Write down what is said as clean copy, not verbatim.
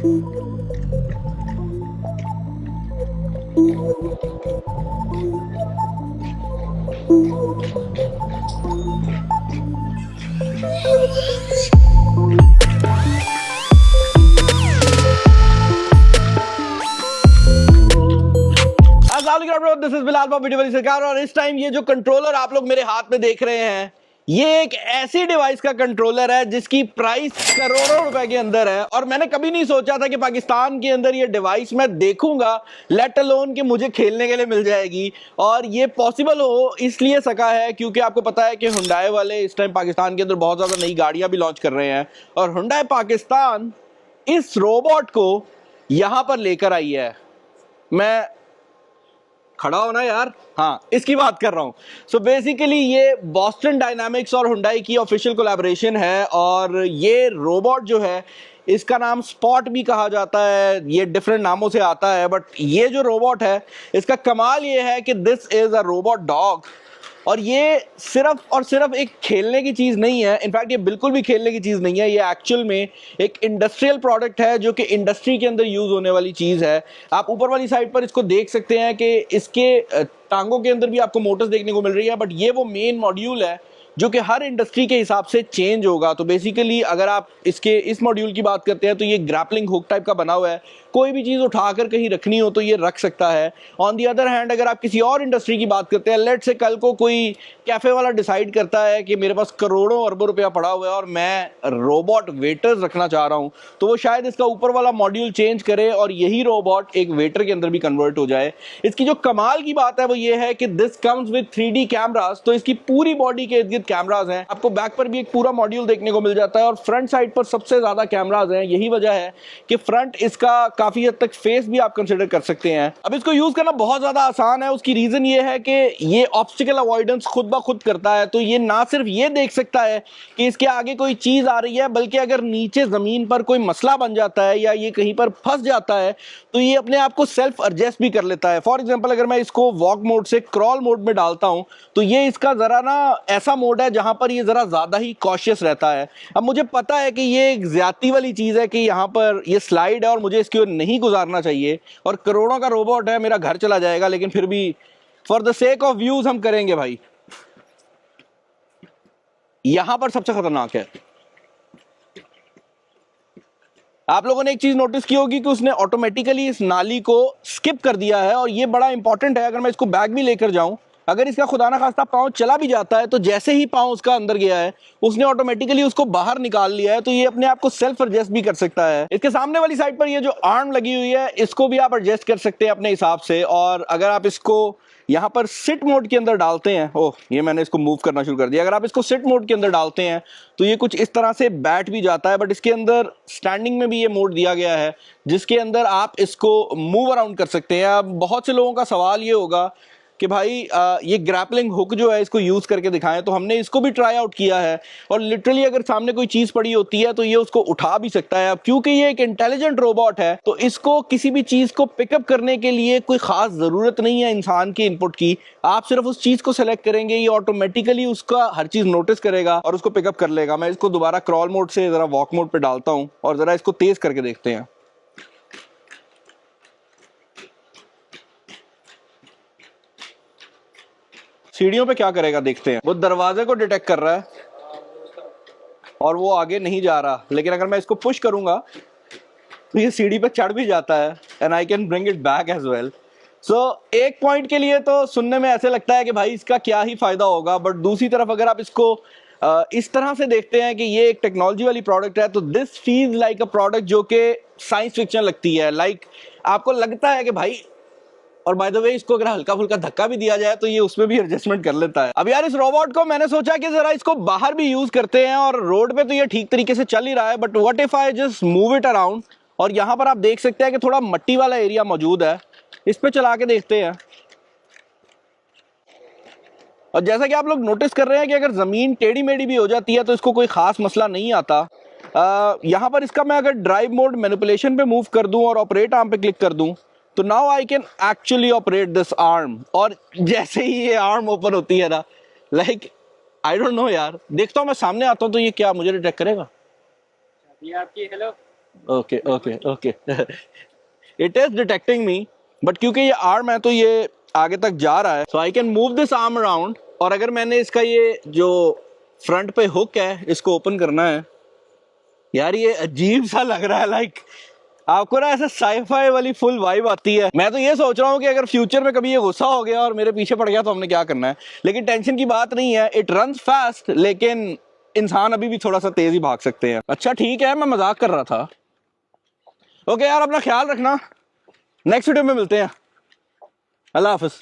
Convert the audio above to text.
This is Bilal video वाली सरकार। और इस टाइम ये जो कंट्रोलर आप लोग मेरे हाथ में देख रहे हैं, ये एक ऐसी डिवाइस का कंट्रोलर है जिसकी प्राइस करोड़ों रुपए के अंदर है। और मैंने कभी नहीं सोचा था कि पाकिस्तान के अंदर ये डिवाइस मैं देखूंगा, लेट अलोन कि मुझे खेलने के लिए मिल जाएगी। और ये पॉसिबल हो इसलिए सका है क्योंकि आपको पता है कि हुंडई वाले इस टाइम पाकिस्तान के अंदर बहुत ज्यादा नई गाड़ियां भी लॉन्च कर रहे हैं, और हुंडई पाकिस्तान इस रोबोट को यहां पर लेकर आई है। मैं खड़ा होना यार, हाँ, इसकी बात कर रहा हूं। सो बेसिकली ये बॉस्टन डायनामिक्स और हुंडई की ऑफिशियल कोलैबोरेशन है, और ये रोबोट जो है इसका नाम स्पॉट भी कहा जाता है, ये डिफरेंट नामों से आता है। बट ये जो रोबोट है इसका कमाल ये है कि this is a robot dog. और ये सिर्फ और सिर्फ एक खेलने की चीज़ नहीं है, इनफैक्ट ये बिल्कुल भी खेलने की चीज़ नहीं है, ये एक्चुअल में एक इंडस्ट्रियल प्रोडक्ट है जो कि इंडस्ट्री के अंदर यूज़ होने वाली चीज़ है। आप ऊपर वाली साइड पर इसको देख सकते हैं कि इसके टांगों के अंदर भी आपको मोटर्स देखने को मिल रही है, बट ये वो मेन मॉड्यूल है जो कि हर इंडस्ट्री के हिसाब से चेंज होगा। तो बेसिकली अगर आप इसके इस मॉड्यूल की बात करते हैं तो ये ग्रैपलिंग हुक टाइप का बना हुआ है, कोई भी चीज़ उठाकर कहीं रखनी हो तो ये रख सकता है। ऑन दी अदर हैंड अगर आप किसी और इंडस्ट्री की बात करते हैं, लेट से कल को कोई कैफे वाला डिसाइड करता है कि मेरे पास करोड़ों अरबों रुपया पड़ा हुआ है और मैं रोबोट वेटर्स रखना चाह रहा हूँ, तो वो शायद इसका ऊपर वाला मॉड्यूल चेंज करे और यही रोबोट एक वेटर के अंदर भी कन्वर्ट हो जाए। इसकी जो कमाल की बात है वो ये है कि this comes with 3D cameras, तो इसकी पूरी बॉडी के इर्द गिर्द कैमराज हैं। आपको बैक पर भी एक पूरा मॉड्यूल देखने को मिल जाता है, और फ्रंट साइड पर सबसे ज्यादा कैमराज हैं। यही वजह है कि फ्रंट इसका काफी हद तक फेस भी आप कंसिडर कर सकते हैं। अब इसको यूज करना बहुत ज्यादा आसान है। उसकी रीजन ये है कि ये ऑब्स्टिकल अवॉइडेंस खुद ब खुद करता है। तो ये ना सिर्फ ये देख सकता है कि इसके आगे कोई चीज आ रही है, बल्कि अगर नीचे जमीन पर कोई मसला बन जाता है या ये कहीं पर फंस जाता है तो ये अपने आप को सेल्फ एडजस्ट भी कर लेता है। फॉर एग्जाम्पल अगर मैं इसको वॉक मोड से क्रॉल मोड में डालता हूं तो ये इसका जरा ना ऐसा मोड है जहां पर ये जरा ज्यादा ही कॉशियस रहता है। अब मुझे पता है कि ये एक ज्यादती वाली चीज है कि यहाँ पर ये स्लाइड है और मुझे इसकी ओर नहीं गुजारना चाहिए, और करोड़ों का रोबोट है, मेरा घर चला जाएगा, लेकिन फिर भी for the sake of views हम करेंगे भाई। यहां पर सबसे खतरनाक है, आप लोगों ने एक चीज नोटिस की होगी कि उसने ऑटोमेटिकली इस नाली को स्किप कर दिया है, और ये बड़ा इंपॉर्टेंट है। अगर मैं इसको बैग भी लेकर जाऊं, अगर इसका खुदा ना खास्ता पांव चला भी जाता है तो जैसे ही पांव उसका अंदर गया है उसने ऑटोमेटिकली उसको बाहर निकाल लिया है, तो ये अपने आप को सेल्फ एडजस्ट भी कर सकता है। इसके सामने वाली साइड पर ये जो आर्म लगी हुई है इसको भी आप एडजस्ट कर सकते हैं अपने हिसाब से। और अगर आप इसको यहाँ पर सिट मोड के अंदर डालते हैं, ओह ये मैंने इसको मूव करना शुरू कर दिया। अगर आप इसको सिट मोड के अंदर डालते हैं तो ये कुछ इस तरह से बैठ भी जाता है, बट इसके अंदर स्टैंडिंग में भी ये मोड दिया गया है जिसके अंदर आप इसको मूव अराउंड कर सकते हैं। अब बहुत से लोगों का सवाल ये होगा कि भाई ये ग्रैपलिंग हुक जो है इसको यूज करके दिखाएं, तो हमने इसको भी ट्राई आउट किया है, और लिटरली अगर सामने कोई चीज पड़ी होती है तो ये उसको उठा भी सकता है। अब क्योंकि ये एक इंटेलिजेंट रोबोट है तो इसको किसी भी चीज को पिकअप करने के लिए कोई खास जरूरत नहीं है इंसान के इनपुट की। आप सिर्फ उस चीज को सेलेक्ट करेंगे, ये ऑटोमेटिकली उसका हर चीज नोटिस करेगा और उसको पिकअप कर लेगा। मैं इसको दोबारा क्रॉल मोड से जरा वॉक मोड पे डालता हूँ और जरा इसको तेज करके देखते हैं। सीढ़ियों पे क्या करेगा देखते हैं। वो दरवाजे को डिटेक्ट कर रहा है और वो आगे नहीं जा रहा, लेकिन अगर मैं इसको पुश करूंगा तो ये सीढ़ी पे चढ़ भी जाता है, and I can bring it back as well. So एक पॉइंट के लिए तो सुनने में ऐसे लगता है कि भाई इसका क्या ही फायदा होगा, बट दूसरी तरफ अगर आप इसको इस तरह से देखते हैं कि ये एक टेक्नोलॉजी वाली प्रोडक्ट है, तो this feels like a product जो कि साइंस फिक्शन लगती है। लाइक आपको लगता है कि भाई, और बाय द वे इसको अगर हल्का फुल्का धक्का भी दिया जाए तो ये उसमें भी एडजस्टमेंट कर लेता है। अब यार इस रोबोट को मैंने सोचा कि जरा इसको बाहर भी यूज करते हैं, और रोड पे तो ये ठीक तरीके से चल ही रहा है, but what if I just move it around. और यहां पर आप देख सकते हैं कि थोड़ा मट्टी वाला एरिया मौजूद है, इस पे चला के देखते हैं। और जैसा कि आप लोग नोटिस कर रहे हैं कि अगर जमीन टेढ़ी मेढ़ी भी हो जाती है तो इसको कोई खास मसला नहीं आता। यहां पर इसका मैं अगर ड्राइव मोड मैनिपुलेशन पे मूव कर दूं और ऑपरेट आर्म पे क्लिक कर दूं तो now I can actually operate this arm. और जैसे ही ये आर्म ओपन होती है ना, लाइक आई डोंट नो यार, देखता हूँ मैं सामने आता हूँ तो ये क्या मुझे डिटेक्ट करेगा। ये आपकी hello okay okay okay it is detecting me, but क्योंकि ये आर्म है तो ये आगे तक जा रहा है, so I can move this arm around. और अगर मैंने इसका ये जो फ्रंट पे हुक है इसको ओपन करना है, यार ये अजीब सा लग रहा है, लाइक आपको ना ऐसे साईफाई वाली फुल वाइब आती है। मैं तो ये सोच रहा हूँ कि अगर फ्यूचर में कभी ये गुस्सा हो गया और मेरे पीछे पड़ गया तो हमने क्या करना है, लेकिन टेंशन की बात नहीं है। इट रन्स फास्ट, लेकिन इंसान अभी भी थोड़ा सा तेज ही भाग सकते हैं। अच्छा ठीक है, मैं मजाक कर रहा था। ओके यार, अपना ख्याल रखना, नेक्स्ट वीडियो में मिलते हैं। अल्लाह हाफिज।